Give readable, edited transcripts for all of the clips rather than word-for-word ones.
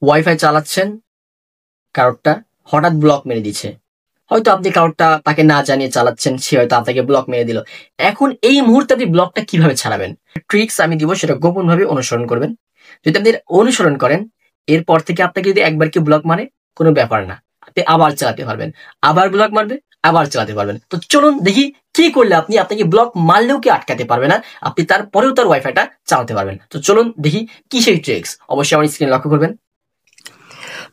Wifi চালাচ্ছেন, কারোরটা হঠাৎ block মেরে দিচ্ছে। হয়তো আপনি কারোরটা তাকে না জানিয়ে চালাচ্ছেন, সে হয়তো আপনাকে ব্লক মেরে দিল। এখন এই মুহূর্তে আপনি ব্লকটা কিভাবে ছাড়াবেন? ট্রিক্স আমি দিব, সেটা গোপনভাবে অনুসরণ করবেন। যদি আপনি অনুসরণ করেন, এরপর থেকে আপনাকে যদি একবার কেউ ব্লক মারে, কোনো ব্যাপার না। আপনি আবার চালাতে পারবেন। আবার ব্লক মারবে, আবার চালাতে পারবেন। তো চলুন দেখি কি করলে আপনাকে ব্লক মারলেও কেউ আটকাতে পারবে না। আপনি তারপরেও তার ওয়াইফাইটা চালাতে পারবেন। তো চলুন দেখি কি সেই ট্রিক্স। অবশ্যই আমার স্ক্রিন লক্ষ্য করবেন।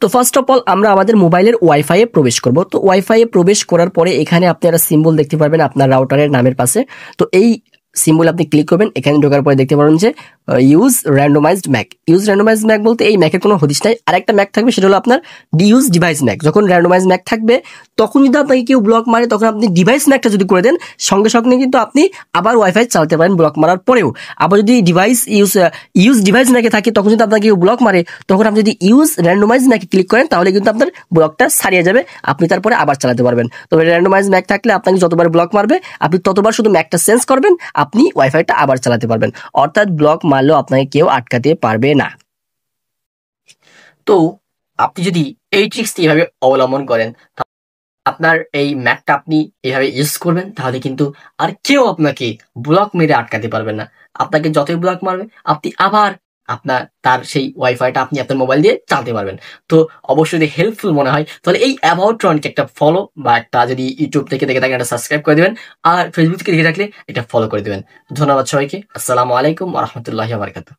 তো ফার্স্ট অফ অল আমরা আমাদের মোবাইলের ওয়াইফাই এ প্রবেশ করব। তো ওয়াইফাই এ প্রবেশ করার পরে এখানে আপনি একটা সিম্বল দেখতে পারবেন আপনার রাউটারের নামের পাশে। তো এই সিম্বল আপনি ক্লিক করবেন। এখানে ঢোকার পরে দেখতে পারবেন যে use randomised Mac. Use randomised Mac বলতে এই ম্যাকের কোনো হদিস নাই। আরেকটা ম্যাক থাকবে, সেটা হলো আপনার ডিউজ ডিভাইস ম্যাক। যখন র্যান্ডমাইজড ম্যাক থাকবে, তখন যদি আপনাকে কেউ ব্লক মারে, তখন আপনি ডিভাইস ম্যাকটা যদি করে দেন, সঙ্গে সঙ্গে কিন্তু আপনি আবার ওয়াইফাই চালাতে পারেন ব্লক মারার পরেও। আবার যদি ডিভাইস ইউজ ডিভাইস ম্যাকে থাকে, তখন যদি আপনাকে কেউ ব্লক মারে, তখন আপনি যদি ইউজ র্যান্ডমাইজ ম্যাকে ক্লিক করেন, তাহলে কিন্তু আপনার ব্লকটা সারিয়ে যাবে, আপনি তারপরে আবার চালাতে পারবেন। তবে র্যান্ডমাইজ ম্যাক থাকলে আপনাকে যতবার ব্লক মারবে, আপনি ততবার শুধু ম্যাকটা চেঞ্জ করবেন, আপনি ওয়াইফাইটা আবার চালাতে পারবেন। অর্থাৎ ব্লক মারলেও আপনাকে কেউ আটকাতে পারবে না। তো আপনি যদি এই ট্রিক্সটি এভাবে অবলম্বন করেন, আপনার এই ম্যাকটা আপনি এভাবে ইউজ করবেন, তাহলে কিন্তু আর কেউ আপনাকে ব্লক মেরে আটকাতে পারবে না। আপনাকে যতই ব্লক মারবে, আপনি আবার তার সেই ওয়াইফাইটা আপনি আপনার মোবাইল দিয়ে চালাতে পারবেন। তো অবশ্যই যদি হেল্পফুল মনে হয়, তাহলে এই অ্যাবাউট ট্রনকে একটা ফলো বা একটা, যদি ইউটিউব থেকে দেখে থাকেন, একটা সাবস্ক্রাইব করে দেবেন। আর ফেসবুক থেকে দেখে থাকলে এটা ফলো করে দেবেন। ধন্যবাদ সবাইকে। আসসালামু আলাইকুম ওয়া রাহমাতুল্লাহি ওয়া বারাকাতুহু।